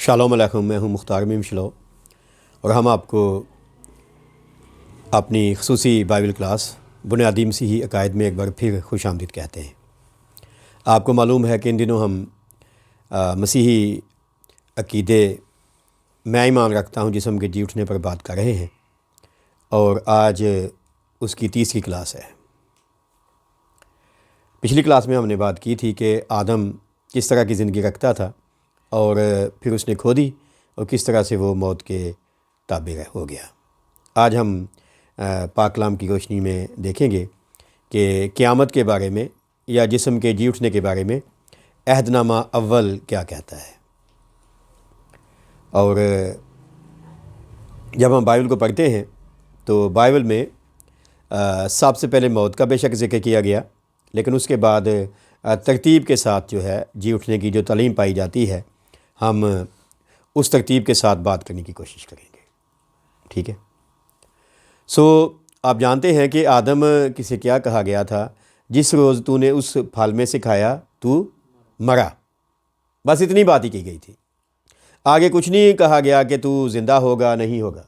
Shalom علیکم، میں ہوں مختار میم شلو، اور ہم آپ کو اپنی خصوصی بائبل کلاس بنیادی مسیحی عقائد میں ایک بار پھر خوش آمدید کہتے ہیں۔ آپ کو معلوم ہے کہ ان دنوں ہم مسیحی عقیدے میں ایمان رکھتا ہوں جسم کے جی اٹھنے پر بات کر رہے ہیں، اور آج اس کی تیسری کلاس ہے۔ پچھلی کلاس میں ہم نے بات کی تھی کہ آدم کس طرح کی زندگی رکھتا تھا اور پھر اس نے کھو دی، اور کس طرح سے وہ موت کے تابع ہو گیا۔ آج ہم پاک کلام کی روشنی میں دیکھیں گے کہ قیامت کے بارے میں یا جسم کے جی اٹھنے کے بارے میں عہد نامہ اول کیا کہتا ہے۔ اور جب ہم بائبل کو پڑھتے ہیں تو بائبل میں سب سے پہلے موت کا بے شک ذکر کیا گیا، لیکن اس کے بعد ترتیب کے ساتھ جو ہے جی اٹھنے کی جو تعلیم پائی جاتی ہے، ہم اس ترتیب کے ساتھ بات کرنے کی کوشش کریں گے، ٹھیک ہے۔ آپ جانتے ہیں کہ آدم کسے کیا کہا گیا تھا؟ جس روز تو نے اس پھل میں سے کھایا تو مرا، بس اتنی بات ہی کی گئی تھی۔ آگے کچھ نہیں کہا گیا کہ تو زندہ ہوگا نہیں ہوگا،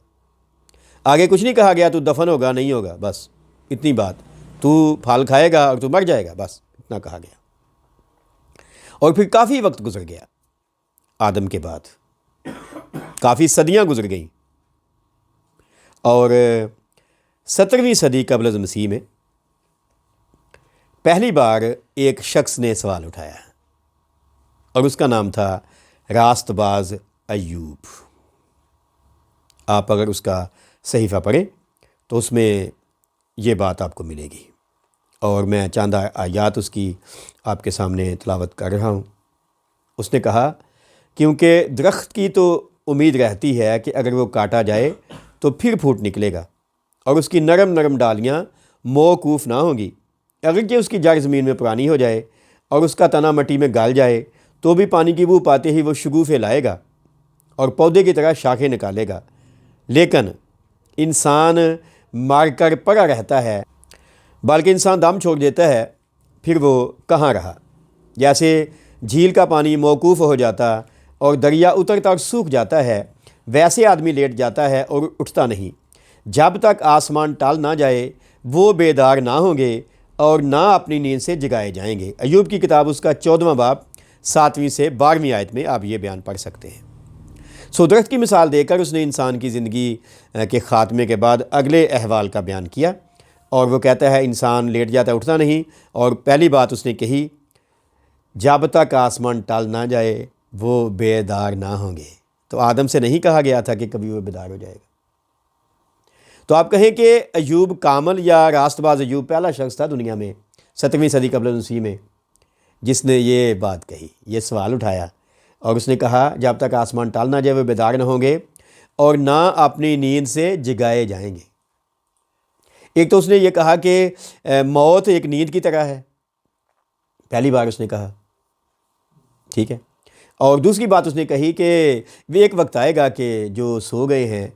آگے کچھ نہیں کہا گیا تو دفن ہوگا نہیں ہوگا، بس اتنی بات، تو پھل کھائے گا اور تو مر جائے گا، بس اتنا کہا گیا۔ اور پھر کافی وقت گزر گیا، آدم کے بعد کافی صدیاں گزر گئیں، اور 17ویں صدی قبل از مسیح میں پہلی بار ایک شخص نے سوال اٹھایا، اور اس کا نام تھا راست باز ایوب۔ آپ اگر اس کا صحیفہ پڑھیں تو اس میں یہ بات آپ کو ملے گی، اور میں چند آیات اس کی آپ کے سامنے تلاوت کر رہا ہوں۔ اس نے کہا، کیونکہ درخت کی تو امید رہتی ہے کہ اگر وہ کاٹا جائے تو پھر پھوٹ نکلے گا، اور اس کی نرم نرم ڈالیاں موقوف نہ ہوں گی۔ اگر کہ اس کی جڑ زمین میں پرانی ہو جائے اور اس کا تنا مٹی میں گل جائے تو بھی پانی کی بو پاتے ہی وہ شگوفے لائے گا اور پودے کی طرح شاخیں نکالے گا، لیکن انسان مار کر پڑا رہتا ہے، بلکہ انسان دم چھوڑ دیتا ہے، پھر وہ کہاں رہا۔ جیسے جھیل کا پانی موقوف ہو جاتا اور دریا اترتا اور سوکھ جاتا ہے، ویسے آدمی لیٹ جاتا ہے اور اٹھتا نہیں۔ جب تک آسمان ٹال نہ جائے وہ بیدار نہ ہوں گے اور نہ اپنی نیند سے جگائے جائیں گے۔ ایوب کی کتاب اس کا 14واں باب 7ویں سے 12ویں آیت میں آپ یہ بیان پڑھ سکتے ہیں۔ درخت کی مثال دے کر اس نے انسان کی زندگی کے خاتمے کے بعد اگلے احوال کا بیان کیا، اور وہ کہتا ہے انسان لیٹ جاتا اٹھتا نہیں، اور پہلی بات اس نے کہی، جب تک آسمان ٹال نہ جائے وہ بیدار نہ ہوں گے۔ تو آدم سے نہیں کہا گیا تھا کہ کبھی وہ بیدار ہو جائے گا۔ تو آپ کہیں کہ ایوب کامل یا راست باز ایوب پہلا شخص تھا دنیا میں 17ویں صدی قبل مسیح میں جس نے یہ بات کہی، یہ سوال اٹھایا، اور اس نے کہا جب تک آسمان ٹال نہ جائے وہ بیدار نہ ہوں گے اور نہ اپنی نیند سے جگائے جائیں گے۔ ایک تو اس نے یہ کہا کہ موت ایک نیند کی طرح ہے، پہلی بار اس نے کہا، ٹھیک ہے۔ اور دوسری بات اس نے کہی کہ وہ ایک وقت آئے گا کہ جو سو گئے ہیں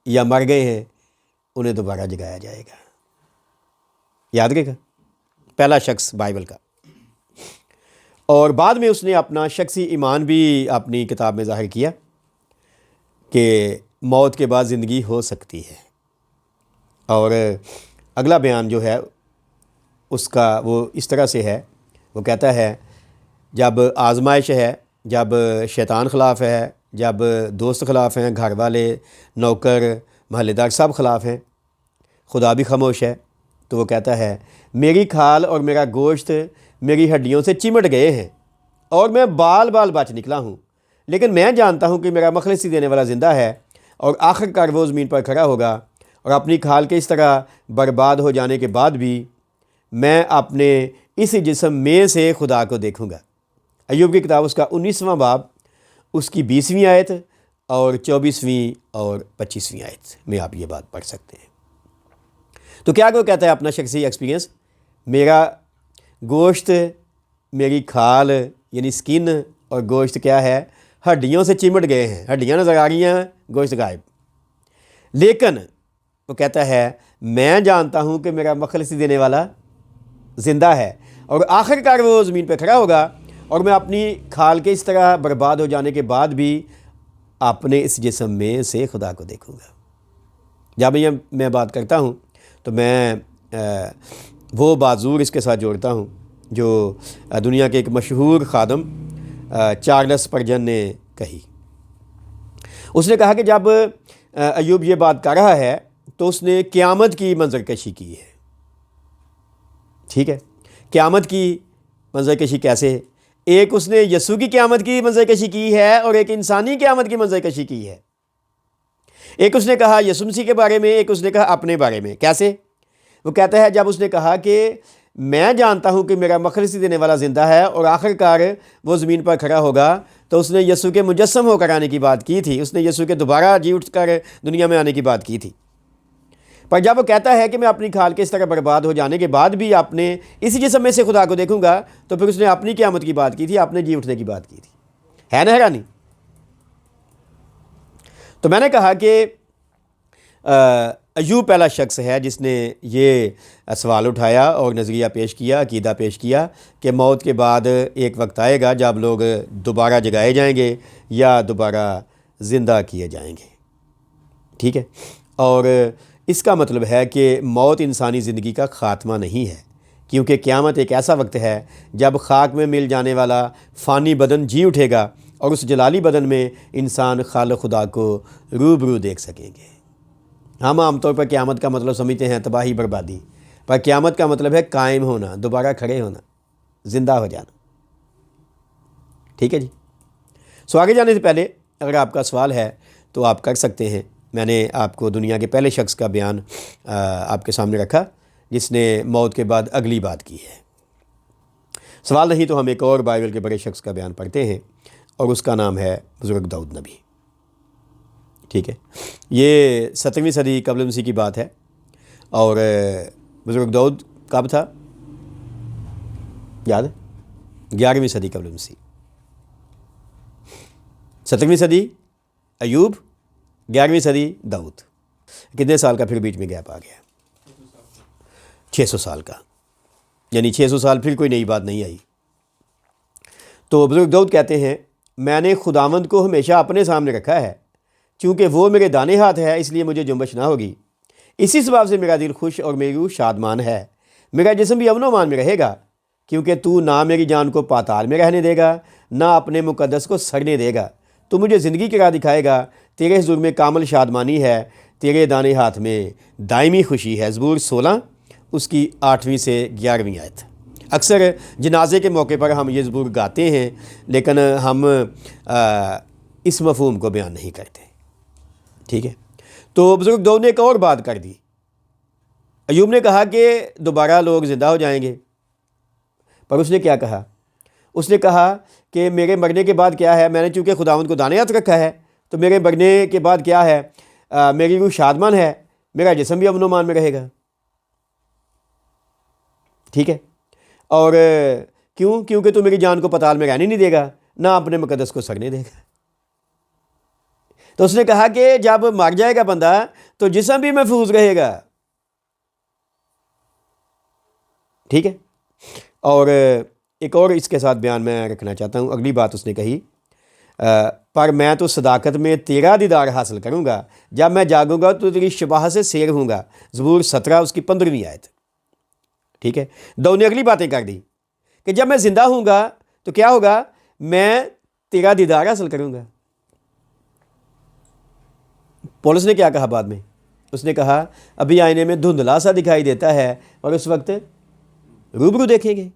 یا مر گئے ہیں انہیں دوبارہ جگایا جائے گا۔ یاد رکھے گا، پہلا شخص بائبل کا۔ اور بعد میں اس نے اپنا شخصی ایمان بھی اپنی کتاب میں ظاہر کیا کہ موت کے بعد زندگی ہو سکتی ہے۔ اور اگلا بیان جو ہے اس کا وہ اس طرح سے ہے، وہ کہتا ہے جب آزمائش ہے، جب شیطان خلاف ہے، جب دوست خلاف ہیں، گھر والے، نوکر، محلے دار سب خلاف ہیں، خدا بھی خاموش ہے، تو وہ کہتا ہے میری کھال اور میرا گوشت میری ہڈیوں سے چمٹ گئے ہیں اور میں بال بال بچ نکلا ہوں، لیکن میں جانتا ہوں کہ میرا مخلصی دینے والا زندہ ہے، اور آخر کار وہ زمین پر کھڑا ہوگا، اور اپنی کھال کے اس طرح برباد ہو جانے کے بعد بھی میں اپنے اس جسم میں سے خدا کو دیکھوں گا۔ ایوب کی کتاب اس کا 19واں باب اس کی 20ویں آیت اور 24ویں اور 25ویں آیت میں آپ یہ بات پڑھ سکتے ہیں۔ تو کیا وہ کہتا ہے اپنا شخصی ایکسپیرینس، میرا گوشت، میری کھال یعنی سکن اور گوشت کیا ہے، ہڈیوں سے چمٹ گئے ہیں، ہڈیاں نظر آ رہی ہیں، گوشت غائب، لیکن وہ کہتا ہے میں جانتا ہوں کہ میرا مخلصی دینے والا زندہ ہے، اور آخر کار وہ زمین پہ کھڑا ہوگا، اور میں اپنی کھال کے اس طرح برباد ہو جانے کے بعد بھی اپنے اس جسم میں سے خدا کو دیکھوں گا۔ جب میں بات کرتا ہوں تو میں وہ بازور اس کے ساتھ جوڑتا ہوں جو دنیا کے ایک مشہور خادم چارلس اسپرجن نے کہی۔ اس نے کہا کہ جب ایوب یہ بات کر رہا ہے تو اس نے قیامت کی منظر کشی کی ہے۔ ٹھیک ہے، قیامت کی منظر کشی کیسے ہے؟ ایک اس نے یسوع کی قیامت کی منظر کشی کی ہے اور ایک انسانی قیامت کی منظر کشی کی ہے۔ ایک اس نے کہا یسوع مسیح کے بارے میں، ایک اس نے کہا اپنے بارے میں۔ کیسے؟ وہ کہتا ہے جب اس نے کہا کہ میں جانتا ہوں کہ میرا مخلصی دینے والا زندہ ہے اور آخر کار وہ زمین پر کھڑا ہوگا، تو اس نے یسوع کے مجسم ہو کر آنے کی بات کی تھی، اس نے یسوع کے دوبارہ جی اٹھ کر دنیا میں آنے کی بات کی تھی۔ پر جب وہ کہتا ہے کہ میں اپنی کھال کے اس طرح برباد ہو جانے کے بعد بھی اپنے اسی جسم میں سے خدا کو دیکھوں گا، تو پھر اس نے اپنی قیامت کی بات کی تھی، اپنے جی اٹھنے کی بات کی تھی۔ ہے نا حیرانی؟ تو میں نے کہا کہ ایوب پہلا شخص ہے جس نے یہ سوال اٹھایا اور نظریہ پیش کیا، عقیدہ پیش کیا کہ موت کے بعد ایک وقت آئے گا جب لوگ دوبارہ جگائے جائیں گے یا دوبارہ زندہ کیے جائیں گے۔ ٹھیک ہے، اور اس کا مطلب ہے کہ موت انسانی زندگی کا خاتمہ نہیں ہے، کیونکہ قیامت ایک ایسا وقت ہے جب خاک میں مل جانے والا فانی بدن جی اٹھے گا اور اس جلالی بدن میں انسان خالق خدا کو روبرو دیکھ سکیں گے۔ ہم عام طور پر قیامت کا مطلب سمجھتے ہیں تباہی بربادی، پر قیامت کا مطلب ہے قائم ہونا، دوبارہ کھڑے ہونا، زندہ ہو جانا۔ ٹھیک ہے جی، سو آگے جانے سے پہلے اگر آپ کا سوال ہے تو آپ کر سکتے ہیں۔ میں نے آپ کو دنیا کے پہلے شخص کا بیان آپ کے سامنے رکھا جس نے موت کے بعد اگلی بات کی ہے۔ سوال نہیں تو ہم ایک اور بائبل کے بڑے شخص کا بیان پڑھتے ہیں اور اس کا نام ہے بزرگ داؤد نبی۔ ٹھیک ہے، یہ 7ویں صدی قبل مسیح کی بات ہے، اور بزرگ داؤد کب تھا یاد ہے؟ 11ویں صدی قبل مسیح۔ 7ویں صدی ایوب، 11ویں صدی داؤد۔ کتنے سال کا پھر بیچ میں گیپ آ گیا؟ 600 سال کا، یعنی 600 سال پھر کوئی نئی بات نہیں آئی۔ تو بزرگ داؤد کہتے ہیں میں نے خداوند کو ہمیشہ اپنے سامنے رکھا ہے، چونکہ وہ میرے دانے ہاتھ ہے اس لیے مجھے جنبش نہ ہوگی۔ اسی سبب سے میرا دل خوش اور میری روح شادمان ہے، میرا جسم بھی امن و امان میں رہے گا، کیونکہ تو نہ میری جان کو پاتال میں رہنے دے گا، نہ اپنے مقدس کو سڑنے دے گا۔ تو مجھے زندگی کی راہ دکھائے گا، تیرے حضور میں کامل شادمانی ہے، تیرے دانے ہاتھ میں دائمی خوشی ہے۔ زبور 16 اس کی 8ویں سے 11ویں آیت۔ اکثر جنازے کے موقع پر ہم یہ زبور گاتے ہیں، لیکن ہم اس مفہوم کو بیان نہیں کرتے۔ ٹھیک ہے، تو بزرگ داؤد نے ایک اور بات کر دی۔ ایوب نے کہا کہ دوبارہ لوگ زندہ ہو جائیں گے، پر اس نے کیا کہا؟ اس نے کہا کہ میرے مرنے کے بعد کیا ہے؟ میں نے چونکہ خداوند کو دانے ہاتھ رکھا ہے تو میرے مرنے کے بعد کیا ہے؟ میری روح شادمان ہے، میرا جسم بھی امن و امان میں رہے گا۔ ٹھیک ہے، اور کیونکہ تو میری جان کو پتال میں رہنے نہیں دے گا، نہ اپنے مقدس کو سڑنے دے گا۔ تو اس نے کہا کہ جب مر جائے گا بندہ تو جسم بھی محفوظ رہے گا۔ ٹھیک ہے، اور ایک اور اس کے ساتھ بیان میں رکھنا چاہتا ہوں۔ اگلی بات اس نے کہی پر میں تو صداقت میں تیرا دیدار حاصل کروں گا، جب میں جاگوں گا تو تیری شباہ سے سیر ہوں گا۔ زبور 17 اس کی 15ویں آیت۔ ٹھیک ہے، داؤد نے اگلی باتیں کر دی کہ جب میں زندہ ہوں گا تو کیا ہوگا؟ میں تیرا دیدار حاصل کروں گا۔ پولس نے کیا کہا بعد میں؟ اس نے کہا ابھی آئینے میں دھندلا سا دکھائی دیتا ہے اور اس وقت روبرو دیکھیں گے۔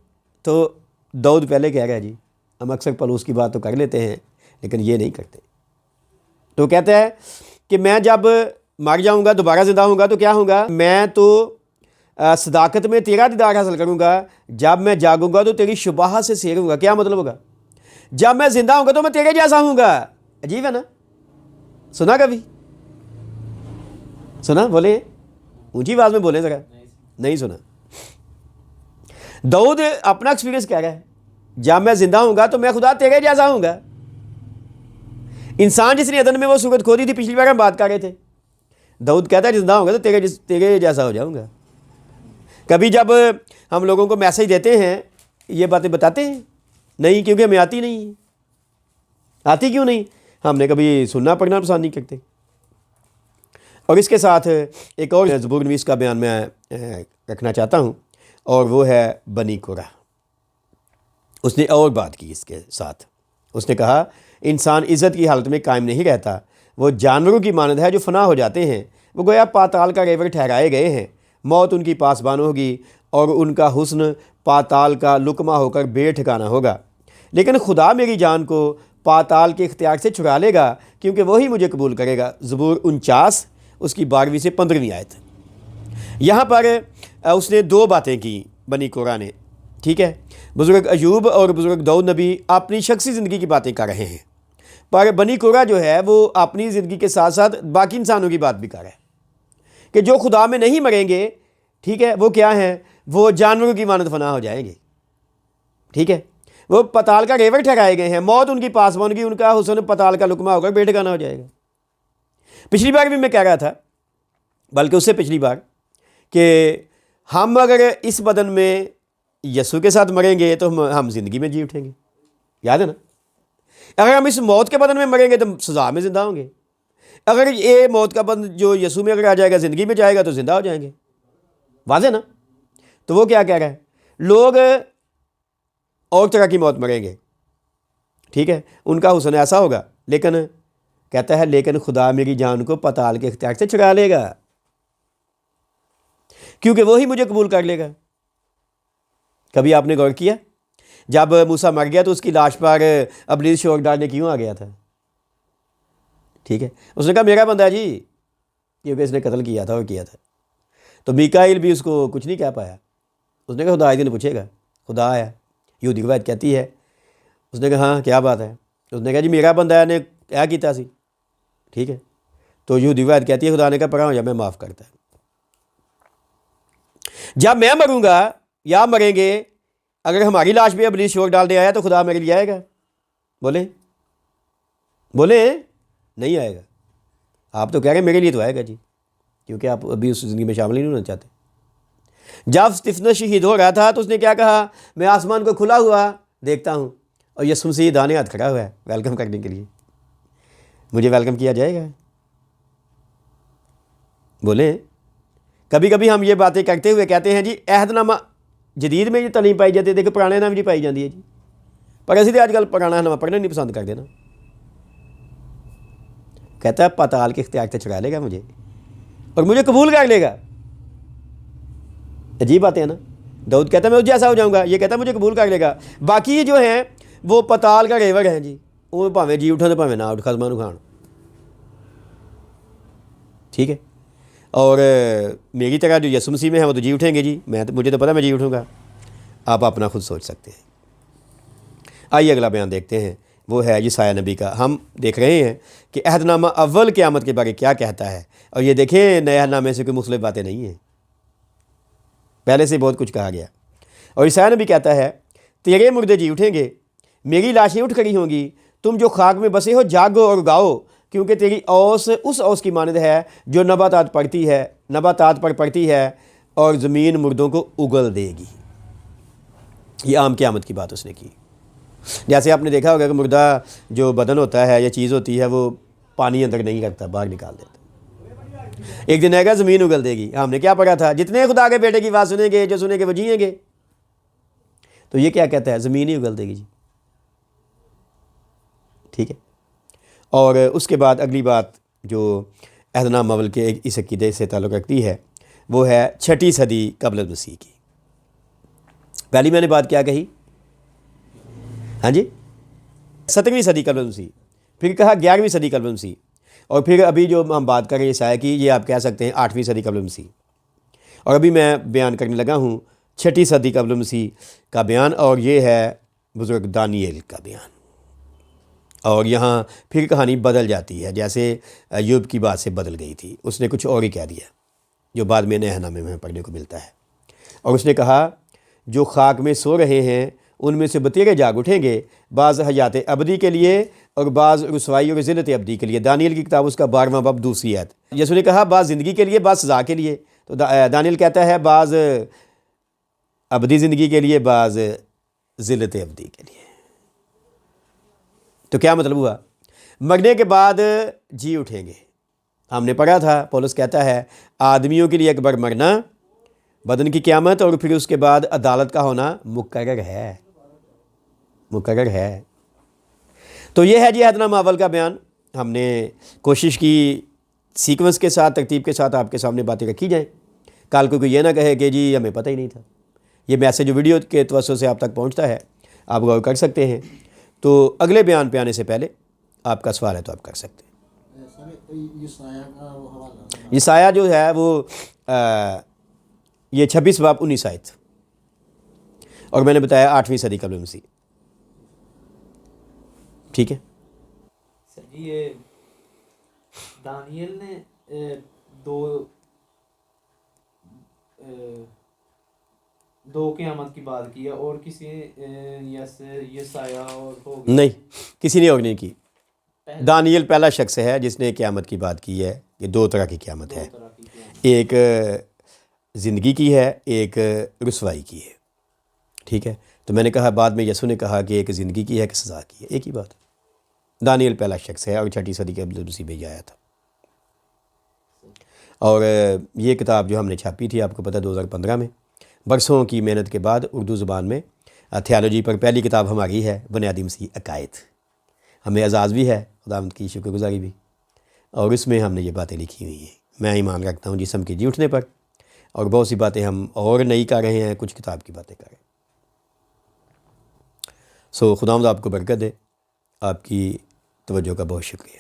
تو داؤد پہلے کہہ رہا ہے جی، ہم اکثر پولس کی بات تو کر لیتے ہیں لیکن یہ نہیں کرتے۔ تو کہتا ہے کہ میں جب مر جاؤں گا دوبارہ زندہ ہوں گا تو کیا ہوں گا؟ میں تو صداقت میں تیرا دیدار حاصل کروں گا، جب میں جاگوں گا تو تیری شباہ سے سیر ہوں گا۔ کیا مطلب ہوگا؟ جب میں زندہ ہوں گا تو میں تیرے جیسا ہوں گا۔ عجیب ہے نا؟ سنا کبھی؟ سنا؟ بولے اونچی آواز میں بولیں ذرا۔ نہیں سنا؟ داؤد اپنا ایکسپیرینس کہہ رہا ہے، جب میں زندہ ہوں گا تو میں خدا تیرے جیسا ہوں گا۔ انسان جس نے عدن میں وہ صورت کھو دی تھی، پچھلی بار ہم بات کر رہے تھے، داؤد کہتا ہے زندہ ہوں گا تو تیرے جیسا ہو جاؤں گا۔ کبھی جب ہم لوگوں کو میسج دیتے ہیں، یہ باتیں بتاتے ہیں نہیں، کیونکہ ہمیں آتی نہیں ہے۔ آتی کیوں نہیں؟ ہم نے کبھی سننا پڑھنا پسند نہیں کرتے۔ اور اس کے ساتھ ایک اور زبور نویس کا بیان میں رکھنا چاہتا ہوں، اور وہ ہے بنی قرہ۔ اس نے اور بات کی اس کے ساتھ، اس نے کہا انسان عزت کی حالت میں قائم نہیں رہتا، وہ جانوروں کی مانند ہے جو فنا ہو جاتے ہیں، وہ گویا پاتال کا ریور ٹھہرائے گئے ہیں، موت ان کی پاسبان ہوگی اور ان کا حسن پاتال کا لقمہ ہو کر بے ٹھکانہ ہوگا، لیکن خدا میری جان کو پاتال کے اختیار سے چھڑا لے گا، کیونکہ وہی مجھے قبول کرے گا۔ زبور 49 اس کی 12ویں سے 15ویں آیت۔ یہاں پر اس نے دو باتیں کی بنی قرہ نے، ٹھیک ہے۔ بزرگ ایوب اور بزرگ داؤد نبی اپنی شخصی زندگی کی باتیں کر رہے ہیں، پر بنی قرہ جو ہے وہ اپنی زندگی کے ساتھ ساتھ باقی انسانوں کی بات بھی کر رہا ہے کہ جو خدا میں نہیں مریں گے، ٹھیک ہے، وہ کیا ہیں؟ وہ جانوروں کی مانند فنا ہو جائیں گے، ٹھیک ہے، وہ پتال کا ریور ٹھہرائے گئے ہیں، موت ان کی پاسبان ہوگی، ان کا حسن پتال کا لقمہ ہو کر بے ٹھکانہ ہو جائے گا۔ پچھلی بار بھی میں کہہ رہا تھا، بلکہ اس سے پچھلی بار، کہ ہم اگر اس بدن میں یسوع کے ساتھ مریں گے تو ہم زندگی میں جی اٹھیں گے، یاد ہے نا؟ اگر ہم اس موت کے بدن میں مریں گے تو سزا میں زندہ ہوں گے۔ اگر یہ موت کا بدن جو یسوع میں اگر آ جائے گا، زندگی میں جائے گا تو زندہ ہو جائیں گے، واضح نا؟ تو وہ کیا کہہ رہا ہے؟ لوگ اور طرح کی موت مریں گے، ٹھیک ہے، ان کا حسن ایسا ہوگا، لیکن کہتا ہے لیکن خدا میری جان کو پتال کے اختیار سے چھڑا لے گا، کیونکہ وہی مجھے قبول کر لے گا۔ کبھی آپ نے غور کیا جب موسیٰ مر گیا تو اس کی لاش پر ابلیس شوق ڈالنے کیوں آ گیا تھا؟ ٹھیک ہے، اس نے کہا میرا بندہ ہے جی، کیونکہ اس نے قتل کیا تھا اور کیا تھا۔ تو میکائیل بھی اس کو کچھ نہیں کہہ پایا، اس نے کہا خدا ایک دن پوچھے گا، خدا آیا، یہودی روایت کہتی ہے۔ اس نے کہا ہاں کیا بات ہے؟ اس نے کہا جی میرا بندہ ہے نے کیا کیتا سی، ٹھیک ہے۔ تو یہودی روایت کہتی ہے خدا نے کہا پڑھا ہو جب میں معاف کرتا ہے۔ جب میں مروں گا یا مریں گے، اگر ہماری لاش پہ ابلیس شوق ڈال دے آیا تو خدا میرے لیے آئے گا؟ بولیں نہیں آئے گا۔ آپ تو کہہ رہے ہیں میرے لیے تو آئے گا جی، کیونکہ آپ ابھی اس زندگی میں شامل ہی نہیں ہونا چاہتے۔ جب استفنس شہید ہو رہا تھا تو اس نے کیا کہا؟ میں آسمان کو کھلا ہوا دیکھتا ہوں اور یسوع مسیح دانے ہاتھ کھڑا ہوا ہے ویلکم کرنے کے لیے، مجھے ویلکم کیا جائے گا؟ بولیں کبھی کبھی ہم یہ باتیں کرتے ہوئے کہتے ہیں جی عہد نامہ جدید میں یہ تو نہیں پائی جاتی، دیکھو پرانے نام جی پائی جاتی ہے جی، پر ایسے آج کل پرانا نامہ پڑھنا نہیں پسند کر دینا۔ کہتا ہے پتال کے اختیار سے چھڑا لے گا مجھے اور مجھے قبول کر لے گا۔ عجیب بات ہے نا؟ داؤد کہتا ہے میں اس جیسا ہو جاؤں گا، یہ کہتا ہے مجھے قبول کر لے گا۔ باقی جو ہیں وہ پتال کا ریور ہیں جی، وہ پاویں جی اٹھن پاویں نہ اٹھ خزمہ نو کھان، ٹھیک ہے۔ اور میری طرح جو یسوع مسیح میں ہیں وہ تو جی اٹھیں گے جی، مجھے تو پتہ میں جی اٹھوں گا۔ آپ اپنا خود سوچ سکتے ہیں۔ آئیے اگلا بیان دیکھتے ہیں، وہ ہے یسایہ نبی کا۔ ہم دیکھ رہے ہیں کہ عہد نامہ اول قیامت کے بارے کیا کہتا ہے، اور یہ دیکھیں نئے عہد نامے سے کوئی مختلف باتیں نہیں ہیں، پہلے سے بہت کچھ کہا گیا۔ اور یسایہ نبی کہتا ہے تیرے مردے جی اٹھیں گے، میری لاشیں اٹھ کھڑی ہوں گی، تم جو خاک میں بسے ہو جاگو اور گاؤ، کیونکہ تیری اوس اس اوس کی مانند ہے جو نباتات پر پڑتی ہے اور زمین مردوں کو اگل دے گی۔ یہ عام قیامت کی بات اس نے کی۔ جیسے آپ نے دیکھا ہوگا کہ مردہ جو بدن ہوتا ہے یا چیز ہوتی ہے وہ پانی اندر نہیں رکھتا، باہر نکال دیتا، ایک دن آئے گا زمین اگل دے گی۔ ہم نے کیا پڑھا تھا؟ جتنے خدا کے بیٹے کی بات سنیں گے، جو سنیں گے وہ جئیں گے۔ تو یہ کیا کہتا ہے؟ زمین ہی اگل دے گی جی، ٹھیک ہے۔ اور اس کے بعد اگلی بات جو عہد نامہ اول کے اس عقیدے سے تعلق رکھتی ہے وہ ہے 6 صدی قبل المسیح کی۔ پہلی میں نے بات کیا کہی؟ ہاں جی 7ویں صدی قبل المسیح، پھر کہا 11ویں صدی قبل المسیح، اور پھر ابھی جو ہم بات کر رہے ہیں عیسائی کی، یہ آپ کہہ سکتے ہیں 8ویں صدی قبل المسیح۔ اور ابھی میں بیان کرنے لگا ہوں 6 صدی قبل المسیح کا بیان، اور یہ ہے بزرگ دانییل کا بیان۔ اور یہاں پھر کہانی بدل جاتی ہے، جیسے ایوب کی بات سے بدل گئی تھی، اس نے کچھ اور ہی کہہ دیا جو بعد میں نئے نامے میں پڑھنے کو ملتا ہے۔ اور اس نے کہا جو خاک میں سو رہے ہیں ان میں سے بتیرے جاگ اٹھیں گے، بعض حیات ابدی کے لیے اور بعض رسوائی اور ذلت ابدی کے لیے۔ دانیل کی کتاب اس کا 12واں باب 2 آیت۔ یسوع نے کہا بعض زندگی کے لیے، بعض سزا کے لیے، تو دانیل کہتا ہے بعض ابدی زندگی کے لیے، بعض ذلت ابدی کے لیے۔ تو کیا مطلب ہوا؟ مرنے کے بعد جی اٹھیں گے. ہم نے پڑھا تھا پولس کہتا ہے آدمیوں کے لیے اکبر مرنا، بدن کی قیامت، اور پھر اس کے بعد عدالت کا ہونا مقرر ہے. تو یہ ہے جی عہد نامہ اول کا بیان. ہم نے کوشش کی سیکونس کے ساتھ، ترتیب کے ساتھ آپ کے سامنے باتیں رکھی جائیں. کل کوئی یہ نہ کہے کہ جی ہمیں پتہ ہی نہیں تھا. یہ میسیج ویڈیو کے توسط سے آپ تک پہنچتا ہے، آپ غور کر سکتے ہیں. تو اگلے بیان پہ آنے سے پہلے آپ کا سوال ہے تو آپ کر سکتے ہیں. یسایہ جو ہے وہ یہ 26 باب 19 آیت، اور میں نے بتایا 8ویں صدی قبل مسیح. ٹھیک ہے. سر جی یہ دانیل نے دو قیامت کی بات کی ہے، اور کسی یسایہ اور ہو گیا نہیں، کسی نے اور نہیں کی. دانیل پہلا شخص ہے جس نے قیامت کی بات کی ہے. یہ دو طرح کی قیامت ہے، ایک زندگی کی ہے، ایک رسوائی کی ہے. ٹھیک ہے. تو میں نے کہا بعد میں یسوع نے کہا کہ ایک زندگی کی ہے کہ سزا کی ہے، ایک ہی بات. دانیل پہلا شخص ہے اور 6 صدی کے قبل مسیح بھیجا آیا تھا. اور یہ کتاب جو ہم نے چھاپی تھی آپ کو پتہ 2015 میں، برسوں کی محنت کے بعد اردو زبان میں تھیالوجی پر پہلی کتاب ہماری ہے بنیادی مسیح عقائد. ہمیں اعزاز بھی ہے، خداوند کی شکر گزاری بھی، اور اس میں ہم نے یہ باتیں لکھی ہوئی ہیں. میں ایمان رکھتا ہوں جسم کے جی اٹھنے پر، اور بہت سی باتیں ہم اور نئی کر رہے ہیں، کچھ کتاب کی باتیں کر رہے ہیں. خداوند آپ کو برکت دے. آپ کی توجہ کا بہت شکریہ.